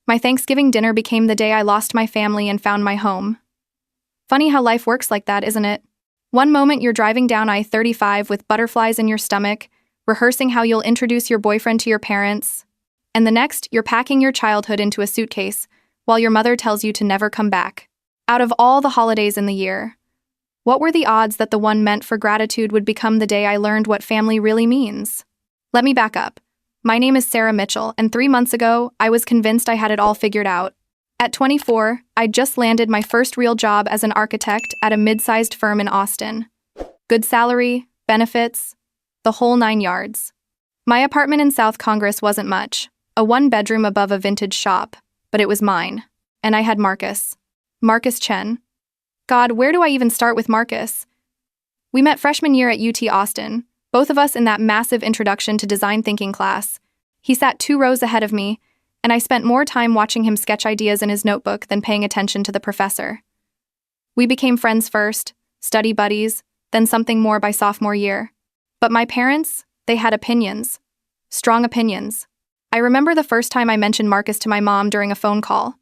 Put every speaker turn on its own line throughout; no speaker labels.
My Thanksgiving dinner became the day I lost my family and found my home. Funny how life works like that, isn't it? One moment you're driving down I-35 with butterflies in your stomach, rehearsing how you'll introduce your boyfriend to your parents, and the next, you're packing your childhood into a suitcase while your mother tells you to never come back. Out of all the holidays in the year, what were the odds that the one meant for gratitude would become the day I learned what family really means? Let me back up. My name is Sarah Mitchell, and 3 months ago, I was convinced I had it all figured out. At 24, I'd just landed my first real job as an architect at a mid-sized firm in Austin. Good salary, benefits, the whole 9 yards. My apartment in South Congress wasn't much, a 1-bedroom above a vintage shop, but it was mine. And I had Marcus. Marcus Chen. God, where do I even start with Marcus? We met freshman year at UT Austin, both of us in that massive introduction to design thinking class. He sat 2 rows ahead of me, and I spent more time watching him sketch ideas in his notebook than paying attention to the professor. We became friends first, study buddies, then something more by sophomore year. But my parents, they had opinions. Strong opinions. I remember the first time I mentioned Marcus to my mom during a phone call.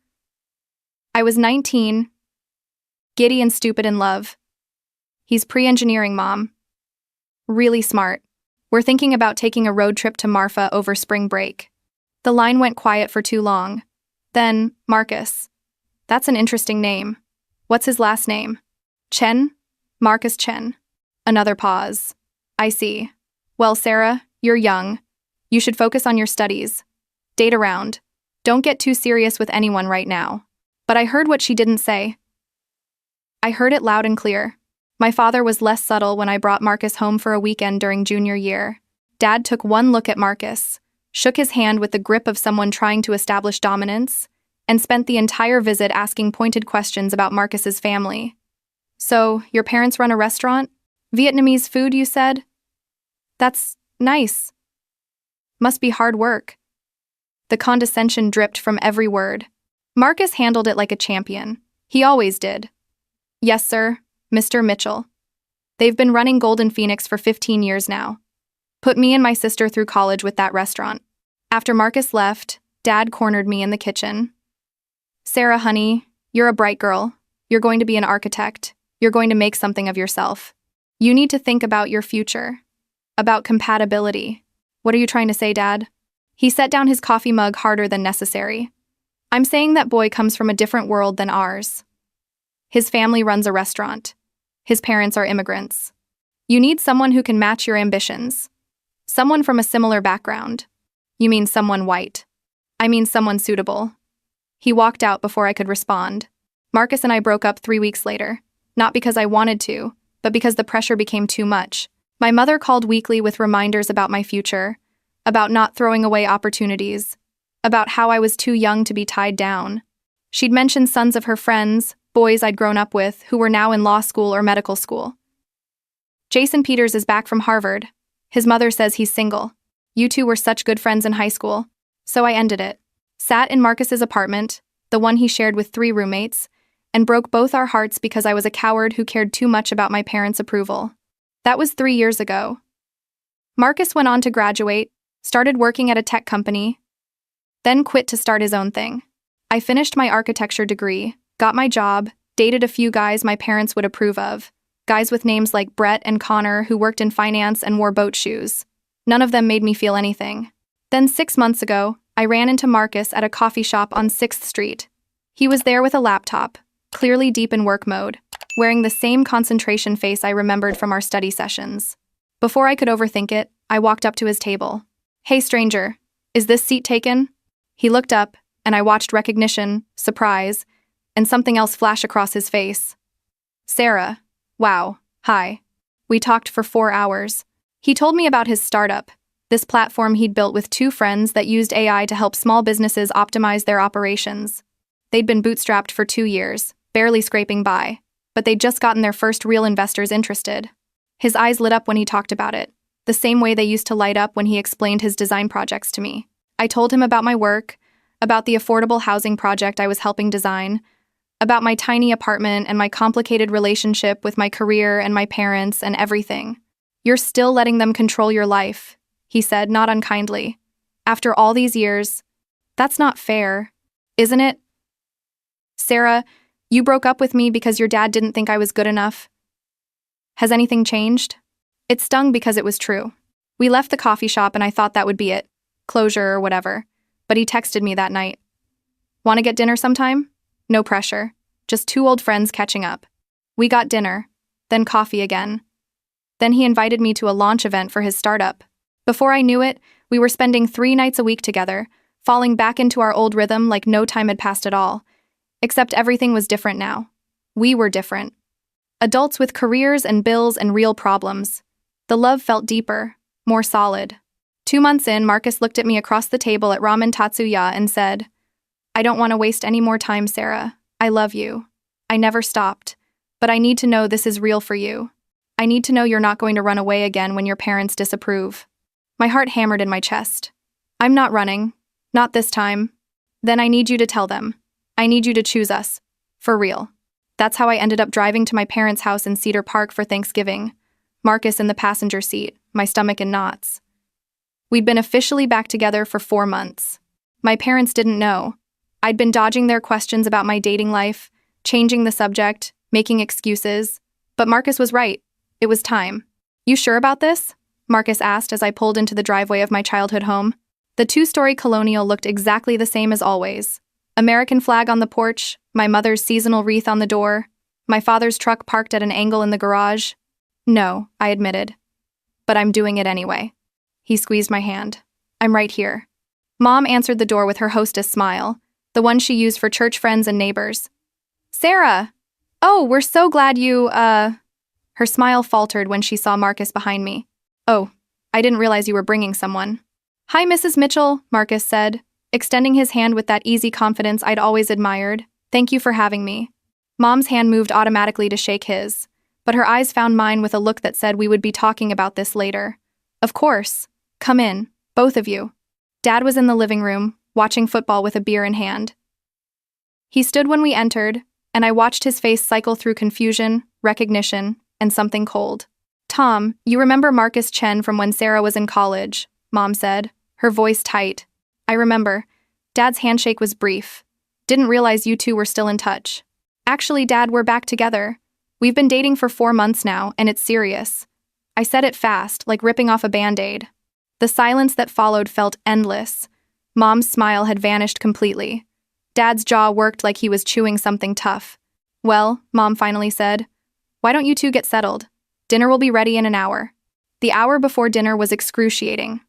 I was 19, giddy and stupid in love. He's pre-engineering, Mom. Really smart. We're thinking about taking a road trip to Marfa over spring break. The line went quiet for too long. Then, Marcus. That's an interesting name. What's his last name? Chen? Marcus Chen. Another pause. I see. Well, Sarah, you're young. You should focus on your studies. Date around. Don't get too serious with anyone right now. But I heard what she didn't say. I heard it loud and clear. My father was less subtle when I brought Marcus home for a weekend during junior year. Dad took one look at Marcus, shook his hand with the grip of someone trying to establish dominance, and spent the entire visit asking pointed questions about Marcus's family. So, your parents run a restaurant? Vietnamese food, you said? That's nice. Must be hard work. The condescension dripped from every word. Marcus handled it like a champion. He always did. Yes, sir, Mr. Mitchell. They've been running Golden Phoenix for 15 years now. Put me and my sister through college with that restaurant. After Marcus left, Dad cornered me in the kitchen. Sarah, honey, you're a bright girl. You're going to be an architect. You're going to make something of yourself. You need to think about your future. About compatibility. What are you trying to say, Dad? He set down his coffee mug harder than necessary. I'm saying that boy comes from a different world than ours. His family runs a restaurant. His parents are immigrants. You need someone who can match your ambitions. Someone from a similar background. You mean someone white. I mean someone suitable. He walked out before I could respond. Marcus and I broke up 3 weeks later. Not because I wanted to, but because the pressure became too much. My mother called weekly with reminders about my future, about not throwing away opportunities, about how I was too young to be tied down. She'd mentioned sons of her friends, boys I'd grown up with, who were now in law school or medical school. Jason Peters is back from Harvard. His mother says he's single. You two were such good friends in high school. So I ended it. Sat in Marcus's apartment, the one he shared with 3 roommates, and broke both our hearts because I was a coward who cared too much about my parents' approval. That was 3 years ago. Marcus went on to graduate, started working at a tech company, then quit to start his own thing. I finished my architecture degree, got my job, dated a few guys my parents would approve of, guys with names like Brett and Connor who worked in finance and wore boat shoes. None of them made me feel anything. Then 6 months ago, I ran into Marcus at a coffee shop on 6th Street. He was there with a laptop, clearly deep in work mode, wearing the same concentration face I remembered from our study sessions. Before I could overthink it, I walked up to his table. Hey, stranger, is this seat taken? He looked up, and I watched recognition, surprise, and something else flash across his face. Sarah. Wow. Hi. We talked for 4 hours. He told me about his startup, this platform he'd built with 2 friends that used AI to help small businesses optimize their operations. They'd been bootstrapped for 2 years, barely scraping by, but they'd just gotten their first real investors interested. His eyes lit up when he talked about it, the same way they used to light up when he explained his design projects to me. I told him about my work, about the affordable housing project I was helping design, about my tiny apartment and my complicated relationship with my career and my parents and everything. You're still letting them control your life, he said, not unkindly. After all these years, that's not fair. Isn't it? Sarah, you broke up with me because your dad didn't think I was good enough. Has anything changed? It stung because it was true. We left the coffee shop and I thought that would be it. Closure or whatever. But he texted me that night. Want to get dinner sometime? No pressure. Just two old friends catching up. We got dinner, then coffee again. Then he invited me to a launch event for his startup. Before I knew it, we were spending 3 nights a week together, falling back into our old rhythm like no time had passed at all. Except everything was different now. We were different. Adults with careers and bills and real problems. The love felt deeper, more solid. 2 months in, Marcus looked at me across the table at Ramen Tatsuya and said, I don't want to waste any more time, Sarah. I love you. I never stopped. But I need to know this is real for you. I need to know you're not going to run away again when your parents disapprove. My heart hammered in my chest. I'm not running. Not this time. Then I need you to tell them. I need you to choose us. For real. That's how I ended up driving to my parents' house in Cedar Park for Thanksgiving. Marcus in the passenger seat, my stomach in knots. We'd been officially back together for 4 months. My parents didn't know. I'd been dodging their questions about my dating life, changing the subject, making excuses. But Marcus was right. It was time. You sure about this? Marcus asked as I pulled into the driveway of my childhood home. The 2-story colonial looked exactly the same as always. American flag on the porch, my mother's seasonal wreath on the door, my father's truck parked at an angle in the garage. No, I admitted. But I'm doing it anyway. He squeezed my hand. I'm right here. Mom answered the door with her hostess smile, the one she used for church friends and neighbors. Sarah! Oh, we're so glad you, Her smile faltered when she saw Marcus behind me. Oh, I didn't realize you were bringing someone. Hi, Mrs. Mitchell, Marcus said, extending his hand with that easy confidence I'd always admired. Thank you for having me. Mom's hand moved automatically to shake his, but her eyes found mine with a look that said we would be talking about this later. Of course. Come in, both of you. Dad was in the living room, watching football with a beer in hand. He stood when we entered, and I watched his face cycle through confusion, recognition, and something cold. Tom, you remember Marcus Chen from when Sarah was in college, Mom said, her voice tight. I remember. Dad's handshake was brief. Didn't realize you two were still in touch. Actually, Dad, we're back together. We've been dating for 4 months now, and it's serious. I said it fast, like ripping off a Band-Aid. The silence that followed felt endless. Mom's smile had vanished completely. Dad's jaw worked like he was chewing something tough. Well, Mom finally said, why don't you two get settled? Dinner will be ready in an hour. The hour before dinner was excruciating.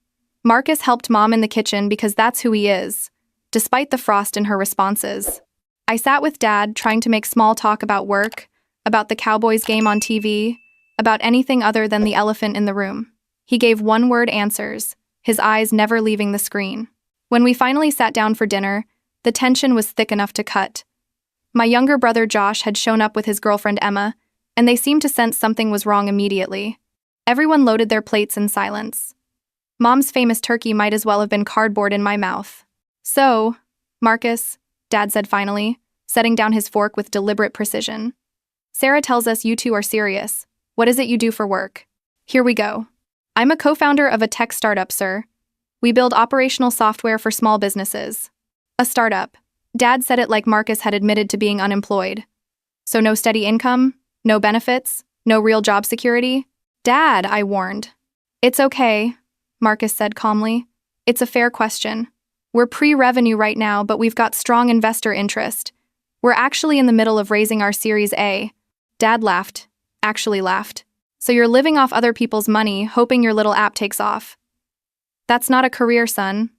Marcus helped Mom in the kitchen because that's who he is, despite the frost in her responses. I sat with Dad, trying to make small talk about work, about the Cowboys game on TV, about anything other than the elephant in the room. He gave one-word answers, his eyes never leaving the screen. When we finally sat down for dinner, the tension was thick enough to cut. My younger brother Josh had shown up with his girlfriend Emma, and they seemed to sense something was wrong immediately. Everyone loaded their plates in silence. Mom's famous turkey might as well have been cardboard in my mouth. So, Marcus, Dad said finally, setting down his fork with deliberate precision. Sarah tells us you two are serious. What is it you do for work? Here we go. I'm a co-founder of a tech startup, sir. We build operational software for small businesses. A startup. Dad said it like Marcus had admitted to being unemployed. So no steady income? No benefits? No real job security? Dad, I warned. It's okay, Marcus said calmly. It's a fair question. We're pre-revenue right now, but we've got strong investor interest. We're actually in the middle of raising our Series A. Dad laughed. Actually laughed. So you're living off other people's money, hoping your little app takes off. That's not a career, son.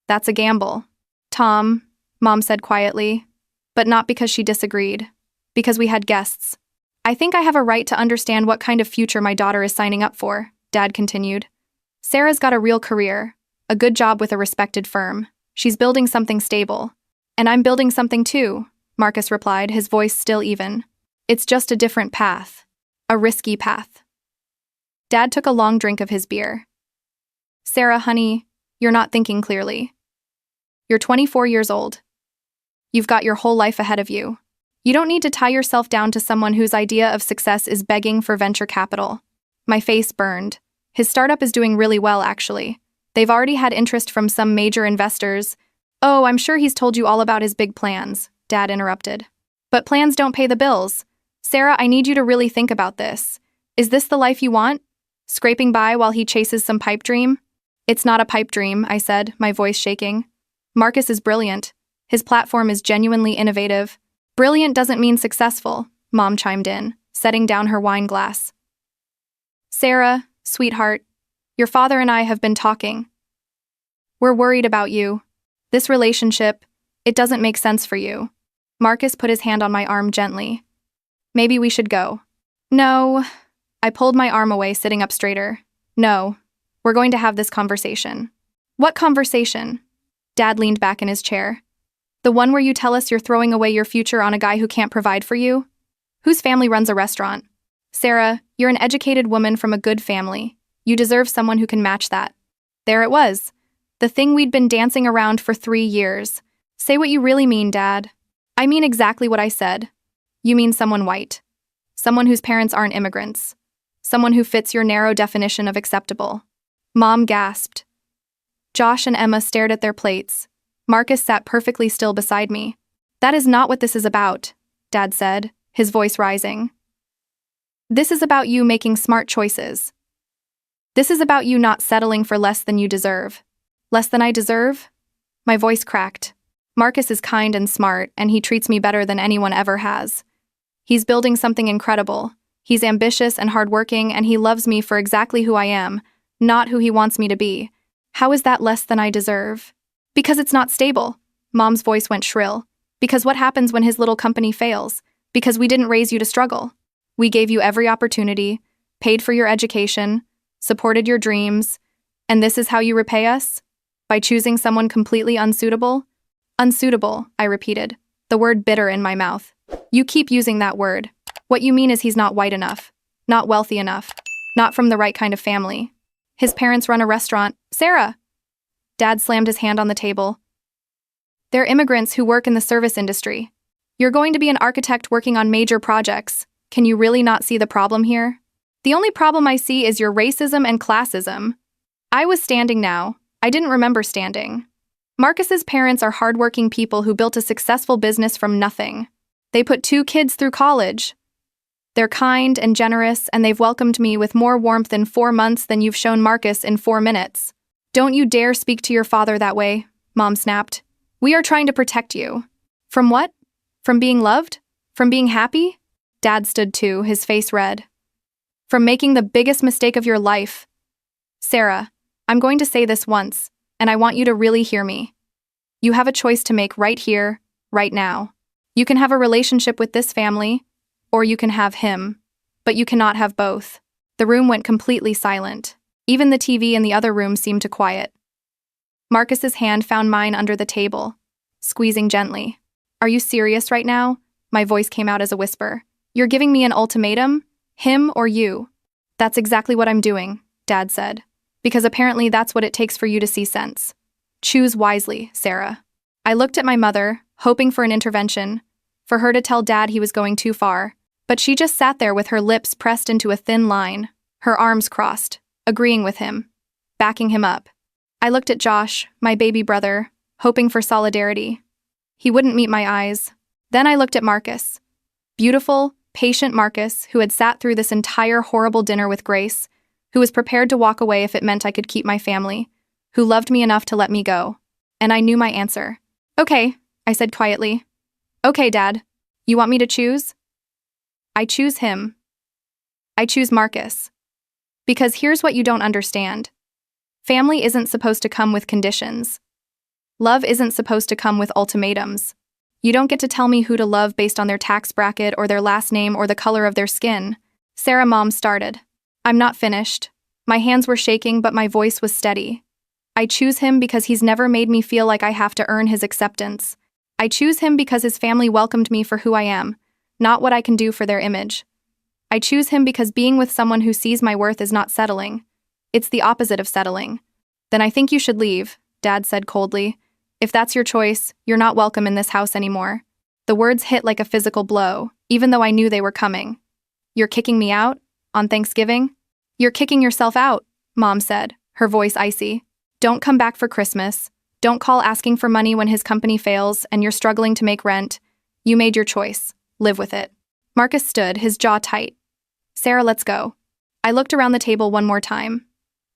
That's a gamble. Tom, Mom said quietly, but not because she disagreed. Because we had guests. I think I have a right to understand what kind of future my daughter is signing up for, Dad continued. Sarah's got a real career, a good job with a respected firm. She's building something stable. And I'm building something too, Marcus replied, his voice still even. It's just a different path. A risky path. Dad took a long drink of his beer. Sarah, honey, you're not thinking clearly. You're 24 years old. You've got your whole life ahead of you. You don't need to tie yourself down to someone whose idea of success is begging for venture capital. My face burned. His startup is doing really well, actually. They've already had interest from some major investors, Oh, I'm sure he's told you all about his big plans, Dad interrupted. But plans don't pay the bills. Sarah, I need you to really think about this. Is this the life you want? Scraping by while he chases some pipe dream? It's not a pipe dream, I said, my voice shaking. Marcus is brilliant. His platform is genuinely innovative. Brilliant doesn't mean successful, Mom chimed in, setting down her wine glass. Sarah, sweetheart, your father and I have been talking. We're worried about you. This relationship, it doesn't make sense for you. Marcus put his hand on my arm gently. Maybe we should go. No. I pulled my arm away, sitting up straighter. No. We're going to have this conversation. What conversation? Dad leaned back in his chair. The one where you tell us you're throwing away your future on a guy who can't provide for you? Whose family runs a restaurant? Sarah, you're an educated woman from a good family. You deserve someone who can match that. There it was. The thing we'd been dancing around for 3 years. Say what you really mean, Dad. I mean exactly what I said. You mean someone white. Someone whose parents aren't immigrants. Someone who fits your narrow definition of acceptable. Mom gasped. Josh and Emma stared at their plates. Marcus sat perfectly still beside me. That is not what this is about, Dad said, his voice rising. This is about you making smart choices. This is about you not settling for less than you deserve. Less than I deserve? My voice cracked. Marcus is kind and smart, and he treats me better than anyone ever has. He's building something incredible. He's ambitious and hardworking, and he loves me for exactly who I am, not who he wants me to be. How is that less than I deserve? Because it's not stable. Mom's voice went shrill. Because what happens when his little company fails? Because we didn't raise you to struggle. We gave you every opportunity, paid for your education, supported your dreams, and this is how you repay us? By choosing someone completely unsuitable? Unsuitable, I repeated, the word bitter in my mouth. You keep using that word. What you mean is he's not white enough, not wealthy enough, not from the right kind of family. His parents run a restaurant. Sarah! Dad slammed his hand on the table. They're immigrants who work in the service industry. You're going to be an architect working on major projects. Can you really not see the problem here? The only problem I see is your racism and classism. I was standing now. I didn't remember standing. Marcus's parents are hardworking people who built a successful business from nothing. They put 2 kids through college. They're kind and generous, and they've welcomed me with more warmth in 4 months than you've shown Marcus in 4 minutes. Don't you dare speak to your father that way, Mom snapped. We are trying to protect you. From what? From being loved? From being happy? Dad stood too, his face red. From making the biggest mistake of your life. Sarah, I'm going to say this once, and I want you to really hear me. You have a choice to make right here, right now. You can have a relationship with this family, or you can have him, but you cannot have both. The room went completely silent. Even the TV in the other room seemed to quiet. Marcus's hand found mine under the table, squeezing gently. Are you serious right now? My voice came out as a whisper. You're giving me an ultimatum? Him or you? That's exactly what I'm doing, Dad said. Because apparently that's what it takes for you to see sense. Choose wisely, Sarah. I looked at my mother, hoping for an intervention, for her to tell Dad he was going too far, but she just sat there with her lips pressed into a thin line, her arms crossed, agreeing with him, backing him up. I looked at Josh, my baby brother, hoping for solidarity. He wouldn't meet my eyes. Then I looked at Marcus. Beautiful, patient Marcus, who had sat through this entire horrible dinner with grace, who was prepared to walk away if it meant I could keep my family, who loved me enough to let me go. And I knew my answer. Okay, I said quietly. Okay, Dad. You want me to choose? I choose him. I choose Marcus. Because here's what you don't understand. Family isn't supposed to come with conditions. Love isn't supposed to come with ultimatums. You don't get to tell me who to love based on their tax bracket or their last name or the color of their skin. Sarah, Mom started. I'm not finished. My hands were shaking, but my voice was steady. I choose him because he's never made me feel like I have to earn his acceptance. I choose him because his family welcomed me for who I am, not what I can do for their image. I choose him because being with someone who sees my worth is not settling. It's the opposite of settling. Then I think you should leave, Dad said coldly. If that's your choice, you're not welcome in this house anymore. The words hit like a physical blow, even though I knew they were coming. You're kicking me out? On Thanksgiving? You're kicking yourself out, Mom said, her voice icy. Don't come back for Christmas. Don't call asking for money when his company fails and you're struggling to make rent. You made your choice. Live with it. Marcus stood, his jaw tight. Sarah, let's go. I looked around the table one more time.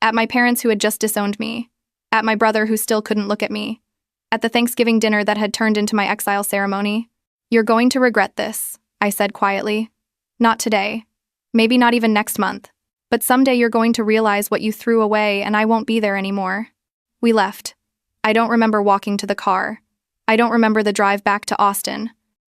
At my parents who had just disowned me. At my brother who still couldn't look at me. At the Thanksgiving dinner that had turned into my exile ceremony. You're going to regret this, I said quietly. Not today. Maybe not even next month. But someday you're going to realize what you threw away and I won't be there anymore. We left. I don't remember walking to the car. I don't remember the drive back to Austin.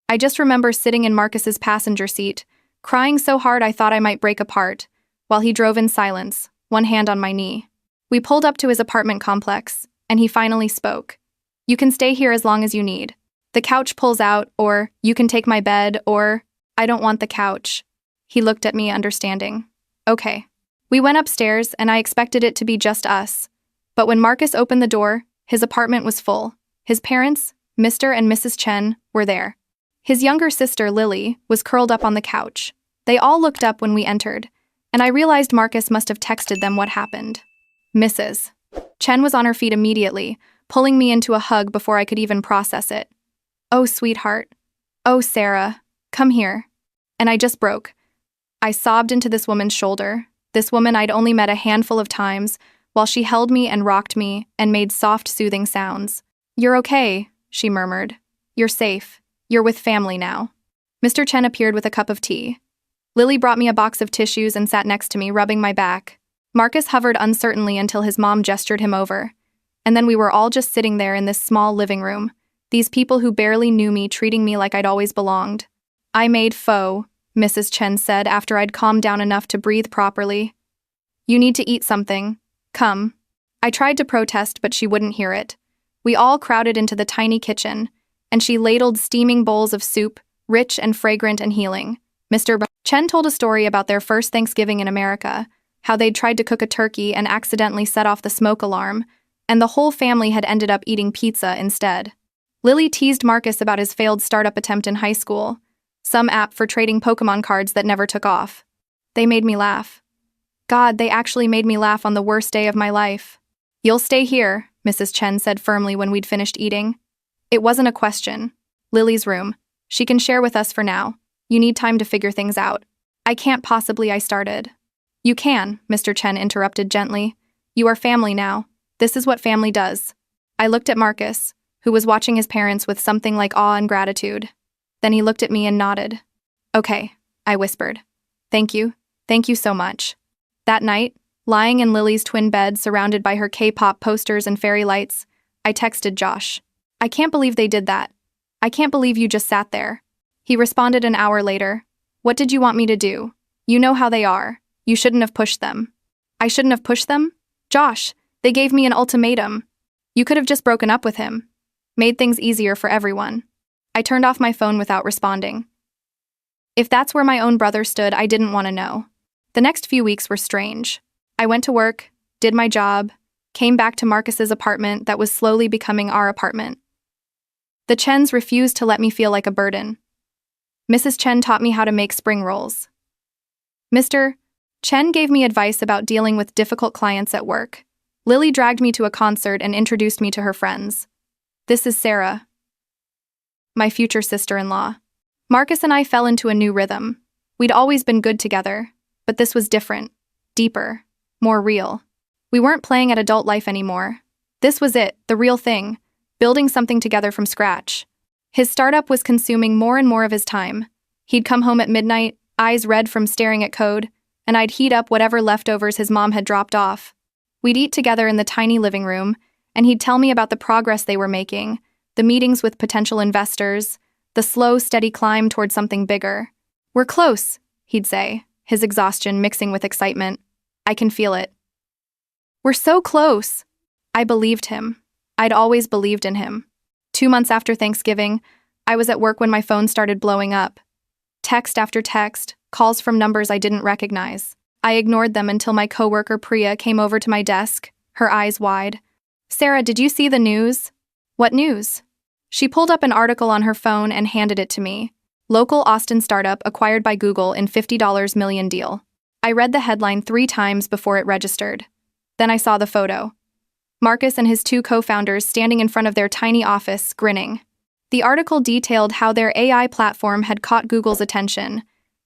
I just remember sitting in Marcus's passenger seat, crying so hard I thought I might break apart, while he drove in silence, one hand on my knee. We pulled up to his apartment complex, and he finally spoke. You can stay here as long as you need. The couch pulls out, or you can take my bed, or I don't want the couch. He looked at me understanding. Okay. We went upstairs, and I expected it to be just us. But when Marcus opened the door, his apartment was full. His parents, Mr. and Mrs. Chen, were there. His younger sister, Lily, was curled up on the couch. They all looked up when we entered, and I realized Marcus must have texted them what happened. Mrs. Chen was on her feet immediately, pulling me into a hug before I could even process it. Oh, sweetheart. Oh, Sarah. Come here. And I just broke. I sobbed into this woman's shoulder, this woman I'd only met a handful of times, while she held me and rocked me and made soft, soothing sounds. You're okay, she murmured. You're safe. You're with family now. Mr. Chen appeared with a cup of tea. Lily brought me a box of tissues and sat next to me, rubbing my back. Marcus hovered uncertainly until his mom gestured him over. And then we were all just sitting there in this small living room, these people who barely knew me treating me like I'd always belonged. I made pho, Mrs. Chen said after I'd calmed down enough to breathe properly. You need to eat something. Come. I tried to protest, but she wouldn't hear it. We all crowded into the tiny kitchen, and she ladled steaming bowls of soup, rich and fragrant and healing. Mr. Chen told a story about their first Thanksgiving in America, how they'd tried to cook a turkey and accidentally set off the smoke alarm, and the whole family had ended up eating pizza instead. Lily teased Marcus about his failed startup attempt in high school, some app for trading Pokemon cards that never took off. They made me laugh. God, they actually made me laugh on the worst day of my life. You'll stay here, Mrs. Chen said firmly when we'd finished eating. It wasn't a question. Lily's room. She can share with us for now. You need time to figure things out. I can't possibly, I started. You can, Mr. Chen interrupted gently. You are family now. This is what family does. I looked at Marcus, who was watching his parents with something like awe and gratitude. Then he looked at me and nodded. Okay, I whispered. Thank you so much. That night, lying in Lily's twin bed surrounded by her K-pop posters and fairy lights, I texted Josh. I can't believe they did that. I can't believe you just sat there. He responded an hour later. What did you want me to do? You know how they are. You shouldn't have pushed them. I shouldn't have pushed them? Josh, they gave me an ultimatum. You could have just broken up with him. Made things easier for everyone. I turned off my phone without responding. If that's where my own brother stood, I didn't want to know. The next few weeks were strange. I went to work, did my job, came back to Marcus's apartment that was slowly becoming our apartment. The Chens refused to let me feel like a burden. Mrs. Chen taught me how to make spring rolls. Mr. Chen gave me advice about dealing with difficult clients at work. Lily dragged me to a concert and introduced me to her friends. This is Sarah, my future sister-in-law. Marcus and I fell into a new rhythm. We'd always been good together, but this was different, deeper, more real. We weren't playing at adult life anymore. This was it, the real thing, building something together from scratch. His startup was consuming more and more of his time. He'd come home at midnight, eyes red from staring at code, and I'd heat up whatever leftovers his mom had dropped off. We'd eat together in the tiny living room, and he'd tell me about the progress they were making, the meetings with potential investors, the slow, steady climb toward something bigger. We're close, he'd say, his exhaustion mixing with excitement. I can feel it. We're so close. I believed him. I'd always believed in him. 2 months after Thanksgiving, I was at work when my phone started blowing up. Text after text, calls from numbers I didn't recognize. I ignored them until my coworker Priya came over to my desk, her eyes wide. Sarah, did you see the news? What news? She pulled up an article on her phone and handed it to me. Local Austin startup acquired by Google in $50 million deal. I read the headline 3 times before it registered. Then I saw the photo. Marcus and his two co-founders standing in front of their tiny office, grinning. The article detailed how their AI platform had caught Google's attention,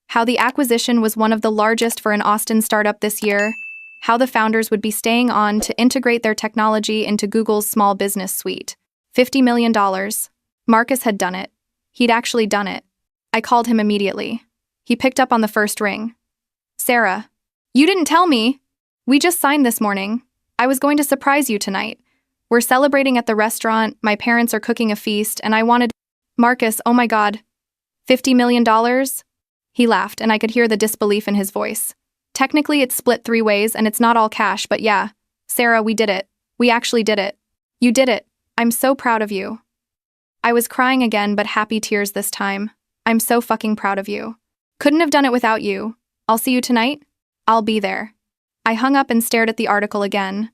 how the acquisition was one of the largest for an Austin startup this year, how the founders would be staying on to integrate their technology into Google's small business suite. $50 million. Marcus had done it. He'd actually done it. I called him immediately. He picked up on the first ring. Sarah, you didn't tell me. We just signed this morning. I was going to surprise you tonight. We're celebrating at the restaurant, my parents are cooking a feast, and I wanted— Marcus, oh my God. $50 million? He laughed, and I could hear the disbelief in his voice. Technically, it's split 3 ways, and it's not all cash, but yeah. Sarah, we did it. We actually did it. You did it. I'm so proud of you. I was crying again, but happy tears this time. I'm so fucking proud of you. Couldn't have done it without you. I'll see you tonight? I'll be there. I hung up and stared at the article again.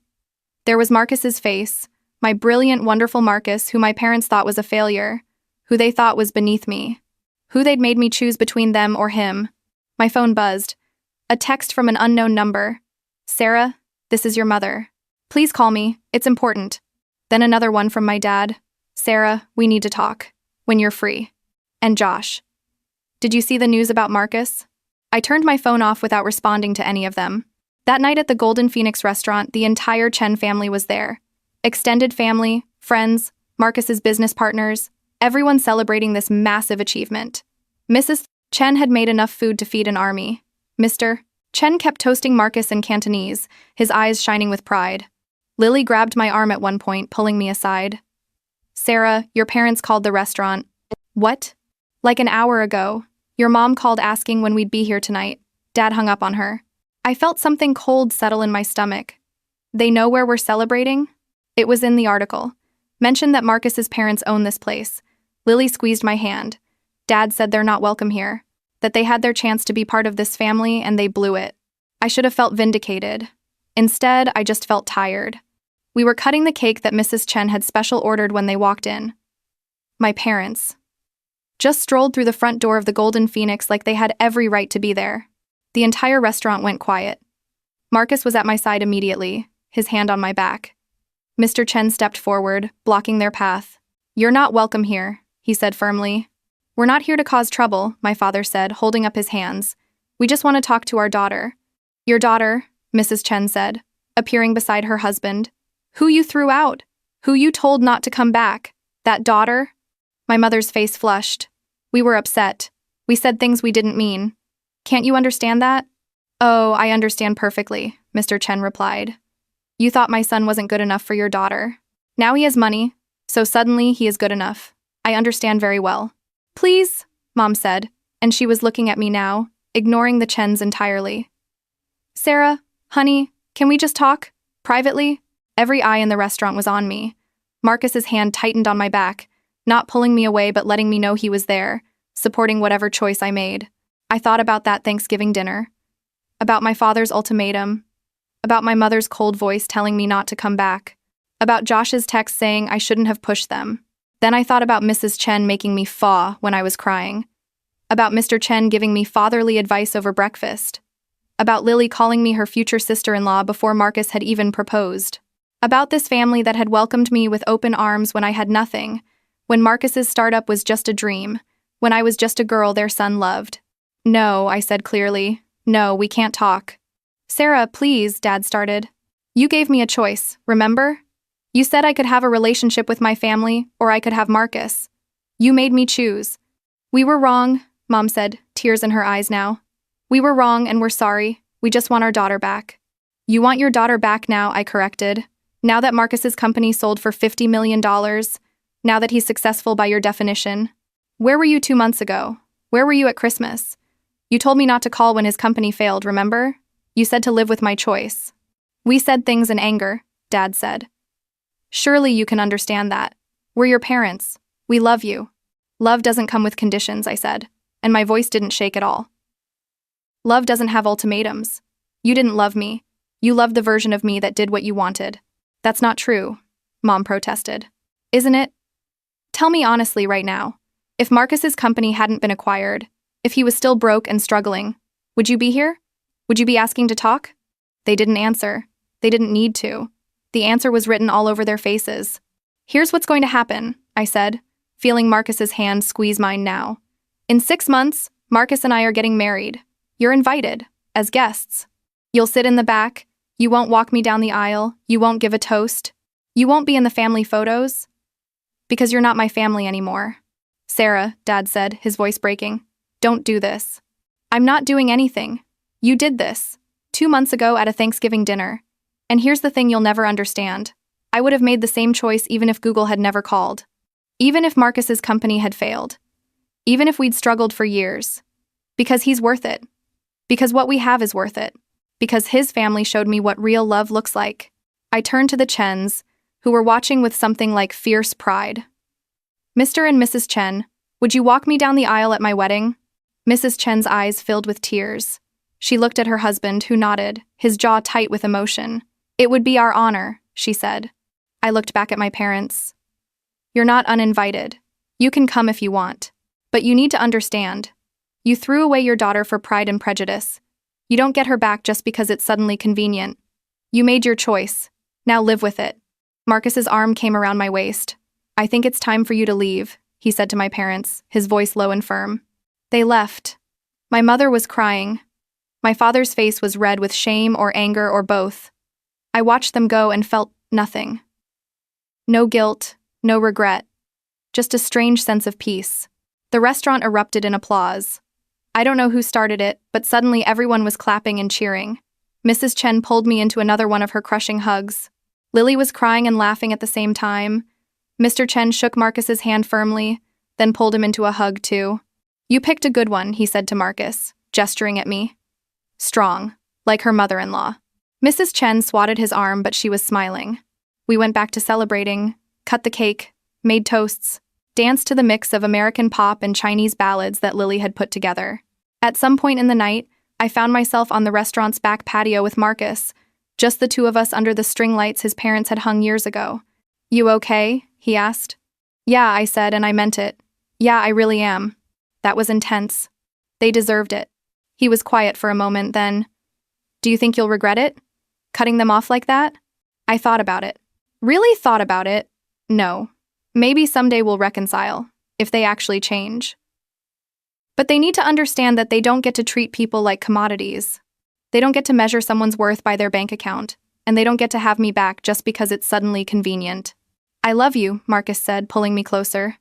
There was Marcus's face, my brilliant, wonderful Marcus, who my parents thought was a failure, who they thought was beneath me, who they'd made me choose between them or him. My phone buzzed. A text from an unknown number. Sarah, this is your mother. Please call me, it's important. Then another one from my dad. Sarah, we need to talk. When you're free. And Josh. Did you see the news about Marcus? I turned my phone off without responding to any of them. That night at the Golden Phoenix restaurant, the entire Chen family was there. Extended family, friends, Marcus's business partners, everyone celebrating this massive achievement. Mrs. Chen had made enough food to feed an army. Mr. Chen kept toasting Marcus in Cantonese, his eyes shining with pride. Lily grabbed my arm at one point, pulling me aside. Sarah, your parents called the restaurant. What? Like an hour ago. Your mom called asking when we'd be here tonight. Dad hung up on her. I felt something cold settle in my stomach. They know where we're celebrating? It was in the article. Mentioned that Marcus's parents own this place. Lily squeezed my hand. Dad said they're not welcome here. That they had their chance to be part of this family and they blew it. I should have felt vindicated. Instead, I just felt tired. We were cutting the cake that Mrs. Chen had special ordered when they walked in. My parents just strolled through the front door of the Golden Phoenix like they had every right to be there. The entire restaurant went quiet. Marcus was at my side immediately, his hand on my back. Mr. Chen stepped forward, blocking their path. You're not welcome here, he said firmly. We're not here to cause trouble, my father said, holding up his hands. We just want to talk to our daughter. Your daughter, Mrs. Chen said, appearing beside her husband. Who you threw out? Who you told not to come back? That daughter? My mother's face flushed. We were upset. We said things we didn't mean. Can't you understand that? Oh, I understand perfectly, Mr. Chen replied. You thought my son wasn't good enough for your daughter. Now he has money, so suddenly he is good enough. I understand very well. Please, Mom said, and she was looking at me now, ignoring the Chens entirely. Sarah, honey, can we just talk? Privately? Every eye in the restaurant was on me. Marcus's hand tightened on my back, not pulling me away but letting me know he was there, supporting whatever choice I made. I thought about that Thanksgiving dinner, about my father's ultimatum, about my mother's cold voice telling me not to come back, about Josh's text saying I shouldn't have pushed them. Then I thought about Mrs. Chen making me faw when I was crying, about Mr. Chen giving me fatherly advice over breakfast, about Lily calling me her future sister-in-law before Marcus had even proposed, about this family that had welcomed me with open arms when I had nothing, when Marcus's startup was just a dream, when I was just a girl their son loved. No, I said clearly. No, we can't talk. Sarah, please, Dad started. You gave me a choice, remember? You said I could have a relationship with my family, or I could have Marcus. You made me choose. We were wrong, Mom said, tears in her eyes now. We were wrong and we're sorry. We just want our daughter back. You want your daughter back now, I corrected. Now that Marcus's company sold for $50 million, now that he's successful by your definition. Where were you 2 months ago? Where were you at Christmas? You told me not to call when his company failed, remember? You said to live with my choice. We said things in anger, Dad said. Surely you can understand that. We're your parents. We love you. Love doesn't come with conditions, I said, and my voice didn't shake at all. Love doesn't have ultimatums. You didn't love me. You loved the version of me that did what you wanted. That's not true, Mom protested. Isn't it? Tell me honestly right now. If Marcus's company hadn't been acquired, if he was still broke and struggling, would you be here? Would you be asking to talk? They didn't answer. They didn't need to. The answer was written all over their faces. Here's what's going to happen, I said, feeling Marcus's hand squeeze mine now. In 6 months, Marcus and I are getting married. You're invited, as guests. You'll sit in the back. You won't walk me down the aisle. You won't give a toast. You won't be in the family photos. Because you're not my family anymore. Sarah, Dad said, his voice breaking. Don't do this. I'm not doing anything. You did this 2 months ago at a Thanksgiving dinner. And here's the thing you'll never understand. I would have made the same choice even if Google had never called. Even if Marcus's company had failed. Even if we'd struggled for years. Because he's worth it. Because what we have is worth it. Because his family showed me what real love looks like. I turned to the Chens, who were watching with something like fierce pride. Mr. and Mrs. Chen, would you walk me down the aisle at my wedding? Mrs. Chen's eyes filled with tears. She looked at her husband, who nodded, his jaw tight with emotion. It would be our honor, she said. I looked back at my parents. You're not uninvited. You can come if you want. But you need to understand. You threw away your daughter for pride and prejudice. You don't get her back just because it's suddenly convenient. You made your choice. Now live with it. Marcus's arm came around my waist. I think it's time for you to leave, he said to my parents, his voice low and firm. They left. My mother was crying. My father's face was red with shame or anger or both. I watched them go and felt nothing. No guilt, no regret. Just a strange sense of peace. The restaurant erupted in applause. I don't know who started it, but suddenly everyone was clapping and cheering. Mrs. Chen pulled me into another one of her crushing hugs. Lily was crying and laughing at the same time. Mr. Chen shook Marcus's hand firmly, then pulled him into a hug too. You picked a good one, he said to Marcus, gesturing at me. Strong, like her mother-in-law. Mrs. Chen swatted his arm, but she was smiling. We went back to celebrating, cut the cake, made toasts, danced to the mix of American pop and Chinese ballads that Lily had put together. At some point in the night, I found myself on the restaurant's back patio with Marcus, just the two of us under the string lights his parents had hung years ago. You okay? He asked. Yeah, I said, and I meant it. Yeah, I really am. That was intense. They deserved it. He was quiet for a moment, then, do you think you'll regret it? Cutting them off like that? I thought about it. Really thought about it? No. Maybe someday we'll reconcile, if they actually change. But they need to understand that they don't get to treat people like commodities. They don't get to measure someone's worth by their bank account, and they don't get to have me back just because it's suddenly convenient. I love you, Marcus said, pulling me closer.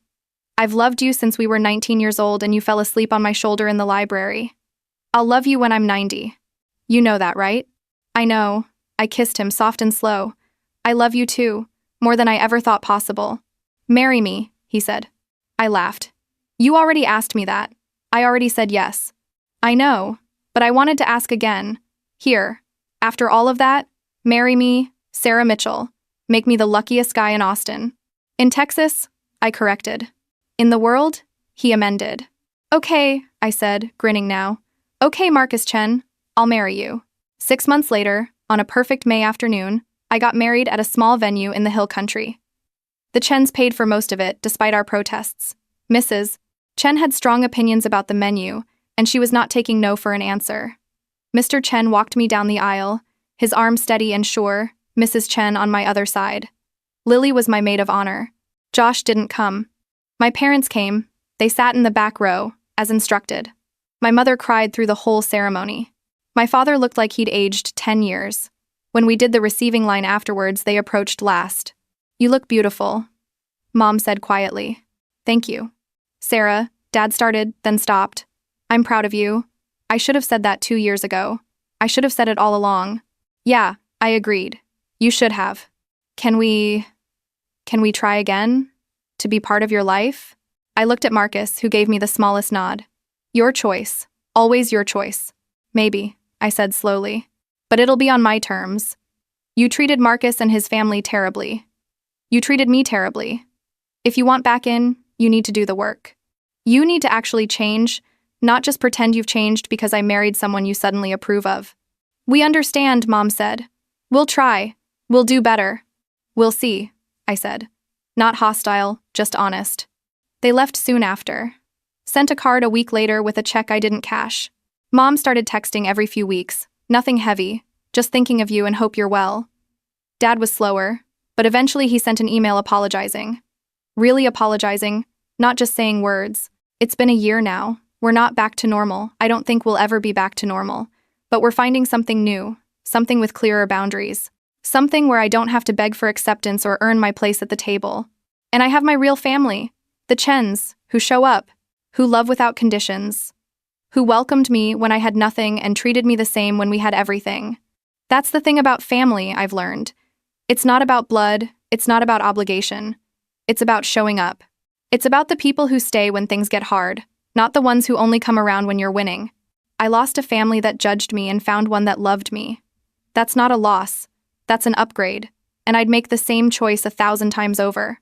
I've loved you since we were 19 years old and you fell asleep on my shoulder in the library. I'll love you when I'm 90. You know that, right? I know. I kissed him, soft and slow. I love you too, more than I ever thought possible. Marry me, he said. I laughed. You already asked me that. I already said yes. I know, but I wanted to ask again. Here, after all of that, marry me, Sarah Mitchell. Make me the luckiest guy in Austin. In Texas, I corrected. In the world, he amended. Okay, I said, grinning now. Okay, Marcus Chen, I'll marry you. 6 months later, on a perfect May afternoon, I got married at a small venue in the hill country. The Chens paid for most of it, despite our protests. Mrs. Chen had strong opinions about the menu, and she was not taking no for an answer. Mr. Chen walked me down the aisle, his arm steady and sure, Mrs. Chen on my other side. Lily was my maid of honor. Josh didn't come. My parents came. They sat in the back row, as instructed. My mother cried through the whole ceremony. My father looked like he'd aged 10 years. When we did the receiving line afterwards, they approached last. You look beautiful, Mom said quietly. Thank you. Sarah, Dad started, then stopped. I'm proud of you. I should have said that 2 years ago. I should have said it all along. Yeah, I agreed. You should have. Can we try again? To be part of your life? I looked at Marcus, who gave me the smallest nod. Your choice. Always your choice. Maybe, I said slowly. But it'll be on my terms. You treated Marcus and his family terribly. You treated me terribly. If you want back in, you need to do the work. You need to actually change, not just pretend you've changed because I married someone you suddenly approve of. We understand, Mom said. We'll try. We'll do better. We'll see, I said. Not hostile, just honest. They left soon after. Sent a card a week later with a check I didn't cash. Mom started texting every few weeks. Nothing heavy, just thinking of you and hope you're well. Dad was slower, but eventually he sent an email apologizing. Really apologizing, not just saying words. It's been a year now. We're not back to normal. I don't think we'll ever be back to normal. But we're finding something new, something with clearer boundaries. Something where I don't have to beg for acceptance or earn my place at the table. And I have my real family, the Chens, who show up, who love without conditions, who welcomed me when I had nothing and treated me the same when we had everything. That's the thing about family, I've learned. It's not about blood, it's not about obligation. It's about showing up. It's about the people who stay when things get hard, not the ones who only come around when you're winning. I lost a family that judged me and found one that loved me. That's not a loss, that's an upgrade, and I'd make the same choice 1,000 times over.